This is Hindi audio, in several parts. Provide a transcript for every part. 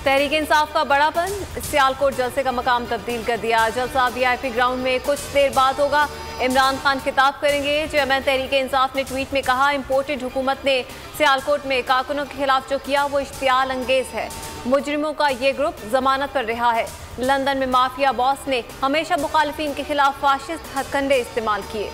तहरीक इंसाफ का बड़ापन, सियालकोट जलसे का मकाम तब्दील कर दिया। जलसा वीआईपी ग्राउंड में कुछ देर बाद होगा। इमरान खान खिताब करेंगे। चेयरमैन तहरीक इंसाफ ने ट्वीट में कहा, इम्पोर्टेड हुकूमत ने सियालकोट में कारकुनों के खिलाफ जो किया वो इश्तियाल अंगेज है। मुजरिमों का ये ग्रुप जमानत पर रहा है। लंदन में माफिया बॉस ने हमेशा मुखालिफिन के खिलाफ फाशिस्ट हथकंडे इस्तेमाल किए।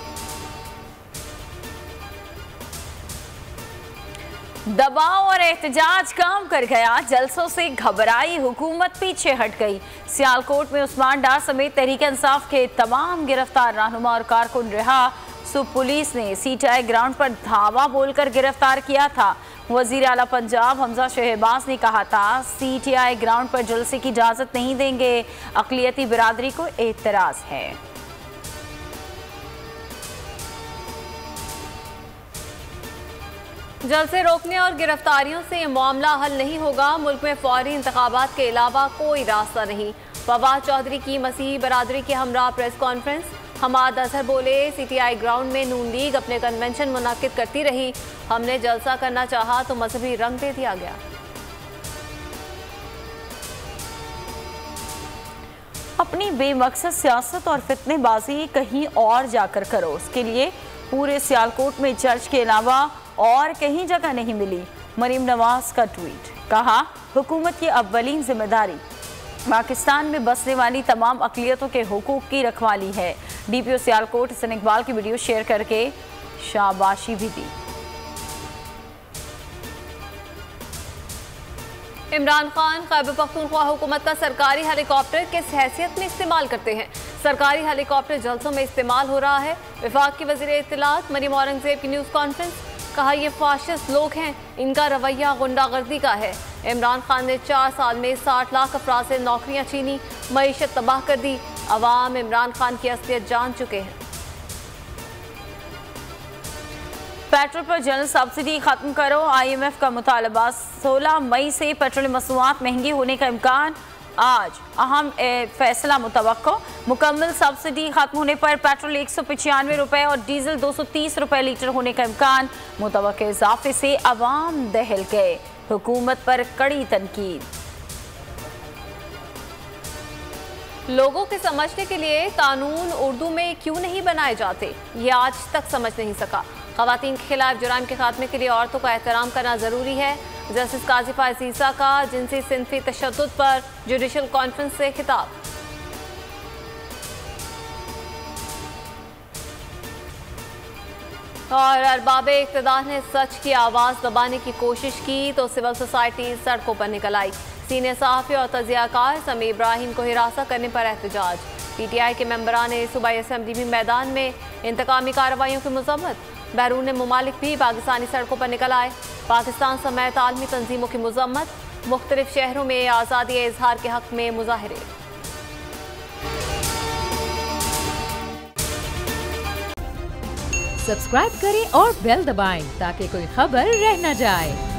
दबाव और एहतजाज काम कर गया। जलसों से घबराई हुकूमत पीछे हट गई। सियालकोट में उस्मान डार समेत तहरीक इंसाफ के तमाम गिरफ्तार रहनुमा और कारकुन रिहा। सुबह पुलिस ने सीटीआई ग्राउंड पर धावा बोलकर गिरफ्तार किया था। वजीर आला पंजाब हमजा शहबाज ने कहा था, सीटीआई ग्राउंड पर जलसे की इजाजत नहीं देंगे। अक़लियती बिरादरी को एतराज है। जलसे रोकने और गिरफ्तारियों से मामला हल नहीं होगा। मुल्क में फौरी इंतखाबात के अलावा कोई रास्ता नहीं। फवाद चौधरी की मसीही बरादरी के हमरा प्रेस कॉन्फ्रेंस। हमाद अजहर बोले, सीटीआई ग्राउंड में नून लीग अपने कन्वेंशन मुनाकिद करती रही। हमने जलसा करना चाहा तो मजहबी रंग दे दिया गया। अपनी बेमकसद सियासत और फितनेबाजी कहीं और जाकर करो। उसके लिए पूरे सियालकोट में चर्च के अलावा और कहीं जगह नहीं मिली। मरीम नवाज का ट्वीट, कहा, हुकूमत की अव्वलीन जिम्मेदारी पाकिस्तान में बसने वाली तमाम अक़लियतों के हुकूक की रखवाली है। डीपीओ सियालकोट हसन इकबाल की वीडियो शेयर करके शाबाशी भी दी। इमरान खान खैबर पख्तूनख्वा हुकूमत का सरकारी हेलीकॉप्टर किस हैसियत में इस्तेमाल करते हैं? सरकारी हेलीकॉप्टर जलसों में इस्तेमाल हो रहा है। विफाक की वज़ीर इत्तलात मरीम औरंगजेब की न्यूज़ कॉन्फ्रेंस, कहा, ये फाशिस्ट लोग हैं, इनका रवैया गुंडागर्दी का है। इमरान खान ने 4 साल में 60 लाख अफराद से नौकरियां छीनी, मईशत तबाह कर दी। अवाम इमरान खान की असलियत जान चुके हैं। पेट्रोल पर जनरल सब्सिडी खत्म करो, IMF का मुतालबा। 16 मई से पेट्रोल मसनूआत महंगी होने का इम्कान। आज अहम फैसला मुतवक्को। मुकम्मल सब्सिडी खत्म होने पर पेट्रोल 195 रुपये और डीजल 230 रुपये लीटर होने का इम्कान। मुतवक्के इजाफे से अवाम दहल गए। हुकूमत पर कड़ी तनकीद। लोगों के समझने के लिए कानून उर्दू में क्यों नहीं बनाए जाते, ये आज तक समझ नहीं सका। ख़वातीन के खिलाफ जुराइम के खात्मे के लिए औरतों का एहतराम करना ज़रूरी है। जस्टिस काज़िफ़ा अज़ीज़ा का जिनसी सिंफी तशद्दुद पर जुडिशल कॉन्फ्रेंस से खिताब। और अरबाबे इक़्तिदार ने सच की आवाज़ दबाने की कोशिश की तो सिविल सोसाइटी सड़कों पर निकल आई। सीनियर सहाफ़ी और तजियाकार समी इब्राहिम को हिरासत करने पर एहतजाज। PTI के मेंबरान ने सूबाई असम्बली में मैदान में इंतकामी कार्रवाइयों की मज़म्मत। बैरून ममालिक भी पाकिस्तानी सड़कों पर निकल आए। पाकिस्तान समेत आलमी तंजीमों की मज़म्मत। मुख्तलिफ शहरों में आज़ादी इजहार के हक़ में मुजाहरे। सब्सक्राइब करें और बेल दबाएं ताकि कोई खबर रह न जाए।